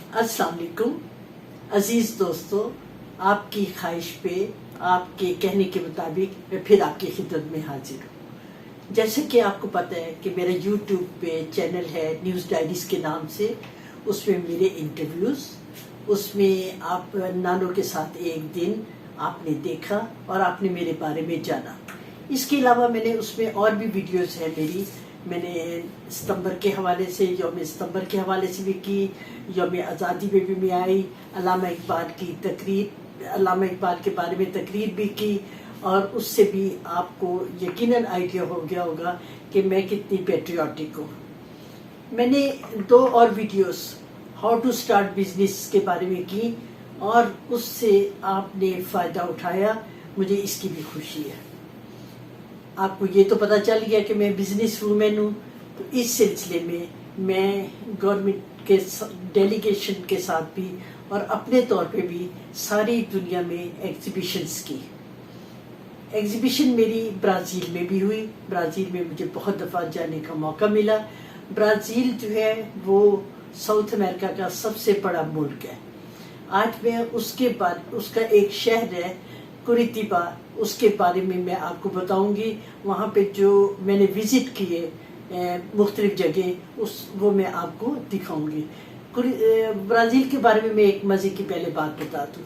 अस्सलाम वालेकुम अजीज़ दोस्तों, आपकी ख्वाहिश पे आपके कहने के मुताबिक मैं फिर आपकी खिदमत में हाजिर हूँ। जैसे कि आपको पता है कि मेरा यूट्यूब पे चैनल है न्यूज़ डायरीज के नाम से, उसमें मेरे इंटरव्यूज़, उसमें आप नानों के साथ एक दिन आपने देखा और आपने मेरे बारे में जाना। इसके अलावा मैंने उसमें और भी वीडियोस है मेरी, मैंने सितंबर के हवाले से, यौम सितंबर के हवाले से भी की, यौम आज़ादी में भी मैं आई, अल्लामा इकबाल की तकरीर, अल्लामा इकबाल के बारे में तकरीर भी की, और उससे भी आपको यकीनन आइडिया हो गया होगा कि मैं कितनी पेट्रियाटिक हूँ। मैंने 2 और videos how to start business के बारे में की और उससे आपने फ़ायदा उठाया, मुझे इसकी भी खुशी है। आपको ये तो पता चल गया कि मैं बिजनेस वूमेन हूँ, तो इस सिलसिले में मैं गवर्नमेंट के डेलीगेशन के साथ भी और अपने तौर पे भी सारी दुनिया में एग्जीबिशंस की। एग्जीबिशन मेरी ब्राज़ील में भी हुई। ब्राज़ील में मुझे बहुत दफ़ा जाने का मौका मिला। ब्राज़ील जो है वो साउथ अमेरिका का सबसे बड़ा मुल्क है। आज मैं उसके बाद उसका एक शहर है कुरितिबा, उसके बारे में मैं आपको बताऊंगी। वहाँ पे जो मैंने विजिट किए मुख्तलिफ जगह, वो मैं आपको दिखाऊंगी। ब्राज़ील के बारे में मैं एक मज़े की पहले बात बता दूँ।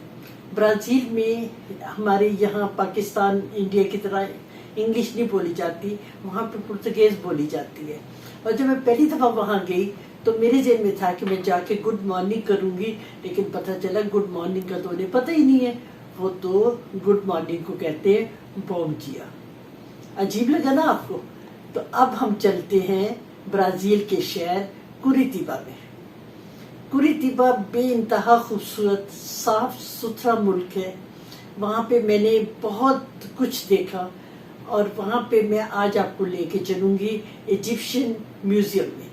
ब्राज़ील में हमारे यहाँ पाकिस्तान इंडिया की तरह इंग्लिश नहीं बोली जाती, वहाँ पे पुर्तगीज़ बोली जाती है। और जब मैं पहली दफ़ा वहाँ गई तो मेरे ज़हन में था कि मैं जाके गुड मॉर्निंग करूँगी, लेकिन पता चला गुड मॉर्निंग का तो उन्हें पता ही नहीं है। वो तो गुड मॉर्निंग को कहते हैं बॉम जिया। अजीब लगा ना आपको? तो अब हम चलते हैं ब्राज़ील के शहर कुरितिबा में। कुरितिबा बेइंतहा खूबसूरत साफ सुथरा मुल्क है। वहाँ पे मैंने बहुत कुछ देखा और वहाँ पे मैं आज आपको लेके चलूँगी इजिप्शियन म्यूज़ियम में।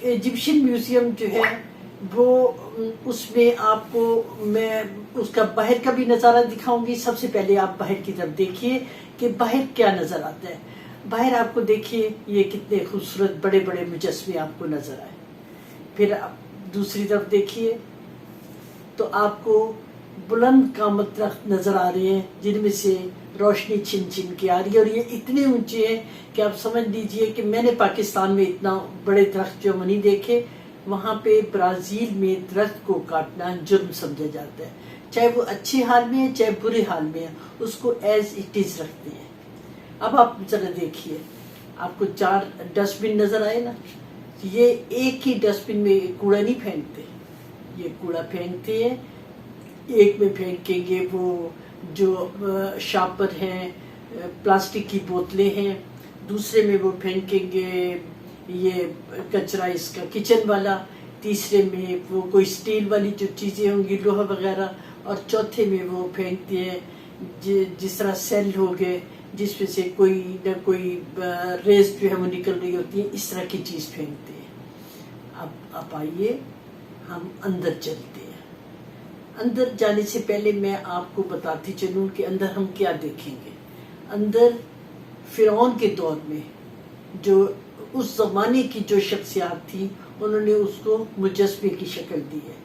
इजिप्शियन म्यूज़ियम जो है वो, उसमें आपको मैं उसका बाहर का भी नज़ारा दिखाऊंगी। सबसे पहले आप बाहर की तरफ देखिए कि बाहर क्या नज़र आता है। बाहर आपको देखिए ये कितने खूबसूरत बड़े बड़े मुजस्मे आपको नज़र आए। फिर आप दूसरी तरफ देखिए तो आपको बुलंद कामत दरख्त नज़र आ रहे हैं, जिनमें से रोशनी छिन छिन के आ रही है, और ये इतने ऊंचे हैं कि आप समझ लीजिए कि मैंने पाकिस्तान में इतना बड़े दरख्त जो नहीं देखे। वहाँ पे ब्राज़ील में दरख्त को काटना जुर्म समझा जाता है, चाहे वो अच्छे हाल में है चाहे बुरे हाल में है, उसको एज इट इज़ रखते हैं। अब आप जरा देखिए, आपको 4 डस्टबिन नज़र आए ना? ये एक ही डस्टबिन में कूड़ा नहीं फेंकते, ये कूड़ा फेंकते हैं, एक में फेंकेंगे वो जो शापर हैं, प्लास्टिक की बोतलें हैं, दूसरे में वो फेंकेंगे ये कचरा इसका किचन वाला, तीसरे में वो कोई स्टील वाली जो चीज़ें होंगी लोहा वगैरह, और चौथे में वो फेंकते हैं जिस तरह सेल हो गए जिसमें से कोई न कोई रेस जो है वो निकल रही होती है, इस तरह की चीज़ फेंकते हैं। अब आइए हम अंदर चलते हैं। अंदर जाने से पहले मैं आपको बताती चलूँ कि अंदर हम क्या देखेंगे। अंदर फिरौन के दौर में जो उस ज़माने की जो शख्सियात थी, उन्होंने उसको मुजस्मे की शक्ल दी है।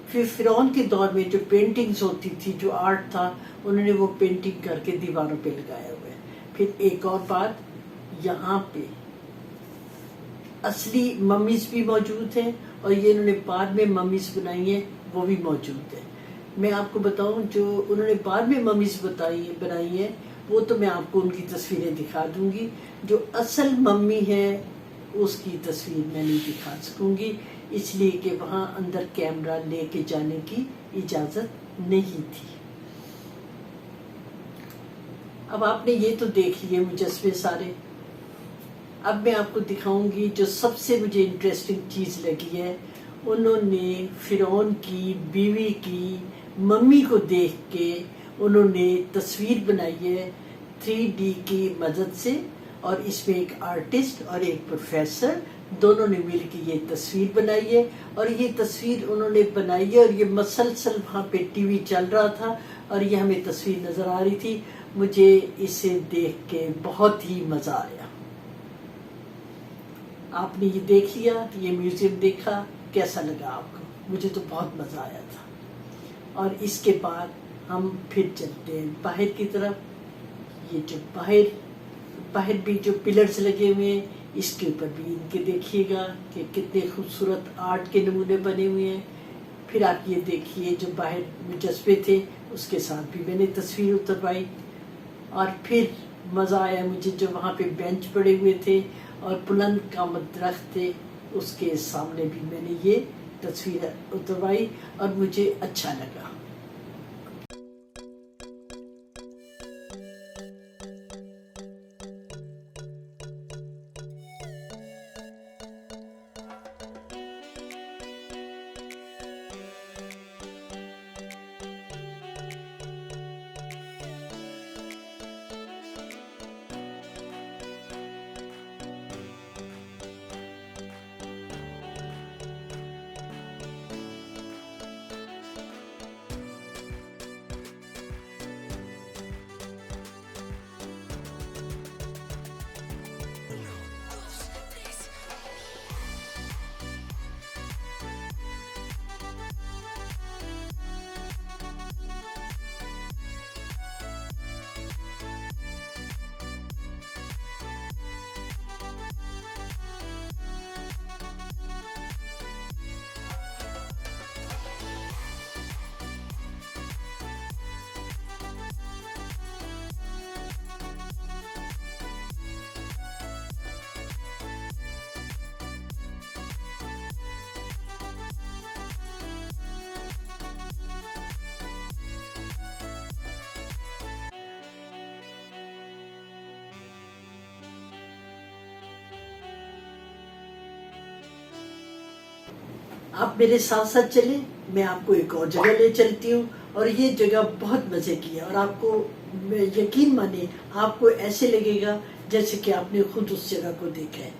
फिर फिरौन के दौर में जो पेंटिंग्स होती थी, जो आर्ट था, उन्होंने वो पेंटिंग करके दीवारों पे लगाया हुआ है। फिर एक और बात, यहाँ पे असली मम्मीज भी मौजूद हैं और ये इन्होंने बाद में मम्मीज बनाई हैं, वो भी मौजूद है। मैं आपको बताऊं, जो उन्होंने बाद में मम्मीज बनाई है वो तो मैं आपको उनकी तस्वीरें दिखा दूंगी। जो असल मम्मी है उसकी तस्वीर मैं नहीं दिखा सकूंगी, इसलिए कि वहाँ अंदर कैमरा लेके जाने की इजाज़त नहीं थी। अब आपने ये तो देख लिए मुजस्मे सारे। अब मैं आपको दिखाऊंगी जो सबसे मुझे इंटरेस्टिंग चीज़ लगी है। उन्होंने फिरौन की बीवी की मम्मी को देख के उन्होंने तस्वीर बनाई है 3D की मदद से, और इसमें एक आर्टिस्ट और एक प्रोफेसर दोनों ने मिलकर ये तस्वीर बनाई है। और ये तस्वीर उन्होंने बनाई है और ये मसलसल वहाँ पे टीवी चल रहा था और ये हमें तस्वीर नज़र आ रही थी। मुझे इसे देख के बहुत ही मज़ा आया। आपने ये देख लिया, ये म्यूज़ियम देखा, कैसा लगा आपको? मुझे तो बहुत मज़ा आया था। और इसके बाद हम फिर चलते हैं बाहर की तरफ। ये जो बाहर भी जो पिलर्स लगे हुए हैं, इसके ऊपर भी इनके देखिएगा कि कितने खूबसूरत आर्ट के नमूने बने हुए हैं। फिर आप ये देखिए जो बाहर मुजस्मे थे उसके साथ भी मैंने तस्वीर उतरवाई। और फिर मज़ा आया मुझे जो वहाँ पे बेंच पड़े हुए थे और बुलंद कामत दरख्त थे, उसके सामने भी मैंने ये तस्वीर उतरवाई और मुझे अच्छा लगा। आप मेरे साथ साथ चले, मैं आपको एक और जगह ले चलती हूँ। और ये जगह बहुत मज़े की है और आपको यकीन माने आपको ऐसे लगेगा जैसे कि आपने खुद उस जगह को देखा है।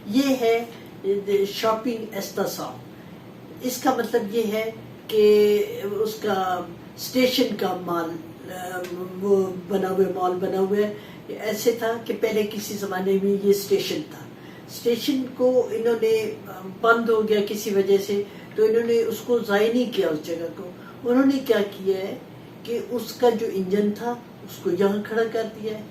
ये है शॉपिंग एस्ता शॉप। इसका मतलब ये है कि उसका स्टेशन का मॉल, वो बना हुआ मॉल बना हुआ है। ऐसे था कि पहले किसी ज़माने में ये स्टेशन था। स्टेशन को इन्होंने बंद हो गया किसी वजह से, तो इन्होंने उसको ज़ाय नहीं किया उस जगह को। उन्होंने क्या किया है कि उसका जो इंजन था उसको यहाँ खड़ा कर दिया है।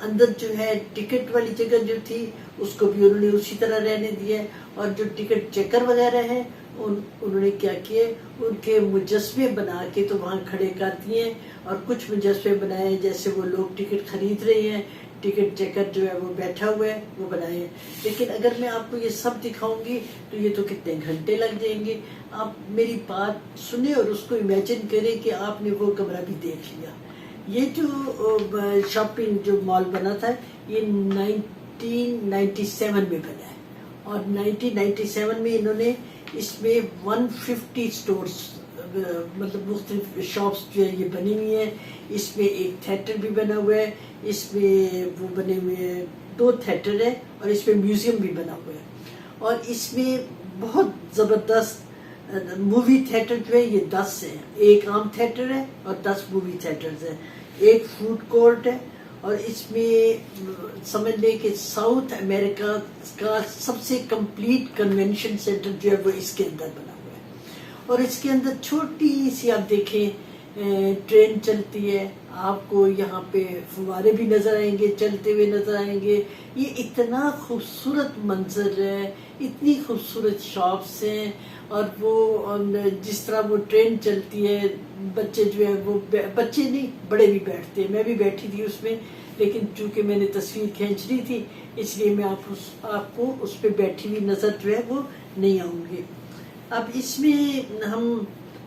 अंदर जो है टिकट वाली जगह जो थी उसको भी उन्होंने उसी तरह रहने दिया है। और जो टिकट चेकर वगैरह हैं उन्होंने क्या किए, उनके मुजस्मे बना के तो वहाँ खड़े कर दिए। और कुछ मुजस्मे बनाए जैसे वो लोग टिकट खरीद रहे हैं, टिकट चेकर जो है वो बैठा हुआ है, वो बनाए हैं। लेकिन अगर मैं आपको ये सब दिखाऊंगी तो ये तो कितने घंटे लग जाएंगे। आप मेरी बात सुने और उसको इमेजिन करें कि आपने वो कमरा भी देख लिया। ये जो शॉपिंग जो मॉल बना था ये 1997 में बना है। और 1997 में इन्होंने इसमें 150 स्टोर्स, मतलब मुख्तलिफ शॉप्स जो है ये बनी हुई है। इसमें एक थिएटर भी बना हुआ है, इसमें वो बने हुए हैं 2 थिएटर है और इसमें म्यूजियम भी बना हुआ है। और इसमें बहुत ज़बरदस्त मूवी थिएटर जो है ये 10 है। एक आम थिएटर है और 10 मूवी थिएटर्स हैं। एक फूड कोर्ट है और इसमें समझ लें कि साउथ अमेरिका का सबसे कंप्लीट कन्वेंशन सेंटर जो है वो इसके अंदर बना हुआ है। और इसके अंदर छोटी सी आप देखें ट्रेन चलती है, आपको यहाँ पे फुवारे भी नज़र आएंगे, चलते हुए नज़र आएंगे। ये इतना खूबसूरत मंजर है, इतनी खूबसूरत शॉप्स हैं। और वो जिस तरह वो ट्रेन चलती है, बच्चे जो है वो बच्चे नहीं बड़े भी बैठते हैं। मैं भी बैठी थी उसमें, लेकिन चूंकि मैंने तस्वीर खींच रही थी इसलिए मैं आपको उस पर बैठी हुई नज़र जो है वो नहीं आऊँगी। अब इसमें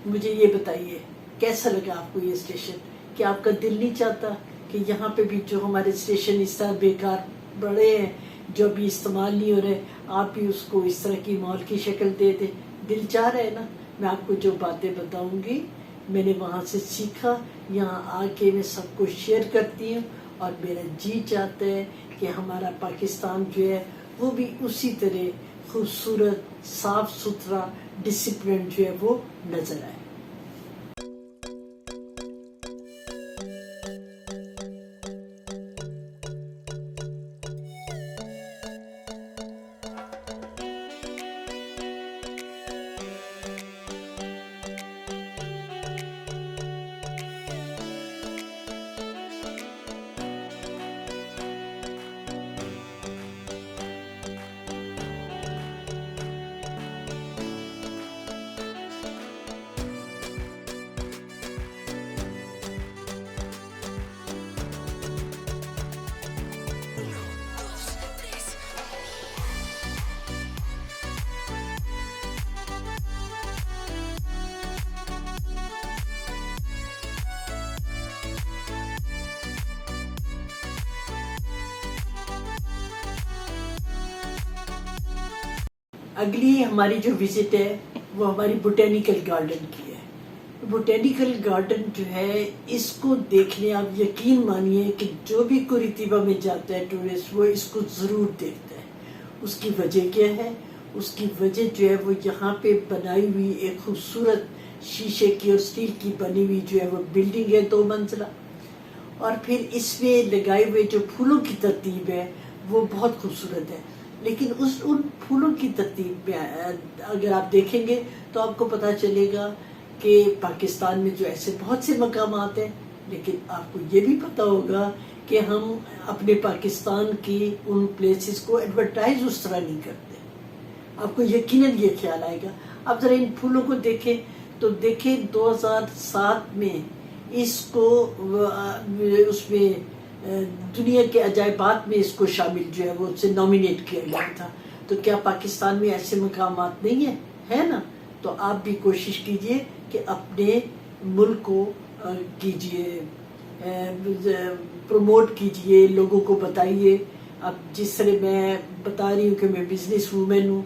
मुझे ये बताइए कैसा लगा आपको ये स्टेशन? कि आपका दिल नहीं चाहता कि यहाँ पे भी जो हमारे स्टेशन इस तरह बेकार बड़े हैं जो अभी इस्तेमाल नहीं हो रहे, आप भी उसको इस तरह की मॉल की शक्ल दे दे? दिल चाह रहा है ना। मैं आपको जो बातें बताऊंगी मैंने वहाँ से सीखा, यहाँ आके मैं सबको शेयर करती हूँ। और मेरा जी चाहता है कि हमारा पाकिस्तान जो है वो भी उसी तरह खूबसूरत, साफ सुथरा, डिसिप्लिन जो है वो नजर आए। اگلی ہماری جو وزٹ ہے وہ ہماری بوٹینیکل گارڈن کی ہے۔ بوٹینیکل گارڈن جو ہے اس کو دیکھنے آپ یقین مانیے کہ جو بھی کوریتیبا میں جاتا ہے ٹورسٹ وہ اس کو ضرور دیکھتا ہے۔ اس کی وجہ کیا ہے؟ اس کی وجہ جو ہے وہ یہاں پہ بنائی ہوئی ایک خوبصورت شیشے کی اور اسٹیل کی بنی ہوئی جو ہے وہ بلڈنگ ہے 2 منزلہ، اور پھر اس میں لگائے ہوئے جو پھولوں کی ترتیب ہے وہ بہت خوبصورت ہے۔ لیکن ان پھولوں کی ترتیب میں اگر آپ دیکھیں گے تو آپ کو پتہ چلے گا کہ پاکستان میں جو ایسے بہت سے مقامات ہیں، لیکن آپ کو یہ بھی پتہ ہوگا کہ ہم اپنے پاکستان کی ان پلیسز کو ایڈورٹائز اس طرح نہیں کرتے۔ آپ کو یقیناً یہ خیال آئے گا۔ آپ ذرا ان پھولوں کو دیکھیں تو دیکھیں 2007 میں اس کو اس میں دنیا کے عجائبات میں اس کو شامل جو ہے وہ اسے نامینیٹ کیا گیا تھا۔ تو کیا پاکستان میں ایسے مقامات نہیں ہیں؟ ہے نا؟ تو آپ بھی کوشش کیجئے کہ اپنے ملک کو کیجئے پروموٹ کیجئے، لوگوں کو بتائیے۔ اب جس طرح میں بتا رہی ہوں کہ میں بزنس وومن ہوں،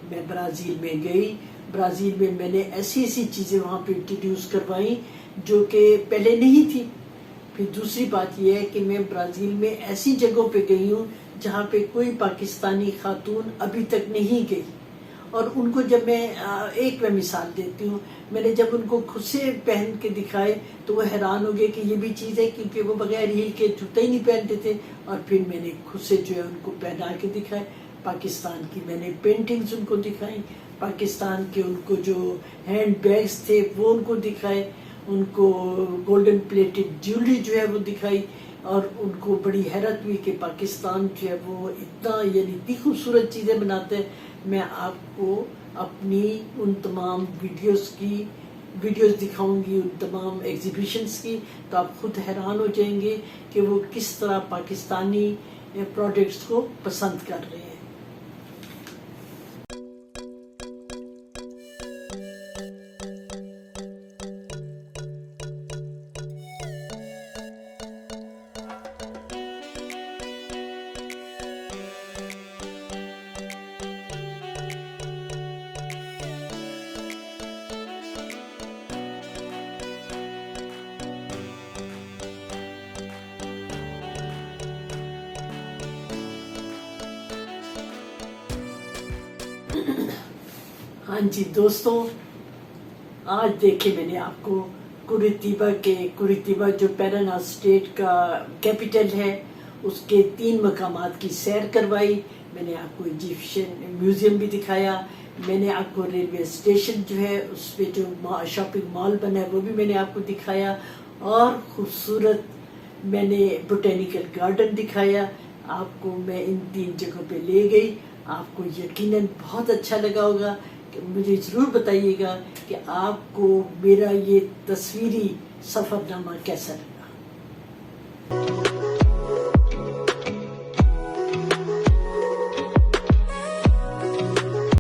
میں برازیل میں گئی، برازیل میں میں نے ایسی چیزیں وہاں پہ انٹروڈیوس کروائیں جو کہ پہلے نہیں تھی۔ پھر دوسری بات یہ ہے کہ میں برازیل میں ایسی جگہوں پہ گئی ہوں جہاں پہ کوئی پاکستانی خاتون ابھی تک نہیں گئی، اور ان کو جب میں مثال دیتی ہوں، میں نے جب ان کو خود سے پہن کے دکھائے تو وہ حیران ہو گئے کہ یہ بھی چیز ہے، کیونکہ وہ بغیر ہیل کے جوتے ہی نہیں پہنتے تھے۔ اور پھر میں نے خود سے جو ہے ان کو پہنا کے دکھائے، پاکستان کی میں نے پینٹنگز ان کو دکھائیں، پاکستان کے ان کو جو ہینڈ بیگز تھے وہ ان کو دکھائے، ان کو گولڈن پلیٹڈ جیولری جو ہے وہ دکھائی، اور ان کو بڑی حیرت ہوئی کہ پاکستان جو ہے وہ اتنی خوبصورت چیزیں بناتے ہیں۔ میں آپ کو اپنی ان تمام ویڈیوز دکھاؤں گی، ان تمام ایگزیبیشنز کی، تو آپ خود حیران ہو جائیں گے کہ وہ کس طرح پاکستانی پروڈکٹس کو پسند کر رہے ہیں۔ ہاں جی دوستوں، آج دیکھیں میں نے آپ کو کوریتیبا جو پیرانا اسٹیٹ کا کیپٹل ہے اس کے 3 مقامات کی سیر کروائی۔ میں نے آپ کو ایجپشین میوزیم بھی دکھایا، میں نے آپ کو ریلوے اسٹیشن جو ہے اس پہ جو شاپنگ مال بنا ہے وہ بھی میں نے آپ کو دکھایا، اور خوبصورت میں نے بوٹینیکل گارڈن دکھایا آپ کو۔ میں ان 3 جگہوں پہ لے گئی، آپ کو یقیناً بہت اچھا لگا ہوگا۔ مجھے ضرور بتائیے گا کہ آپ کو میرا یہ تصویری سفر نامہ کیسا لگا۔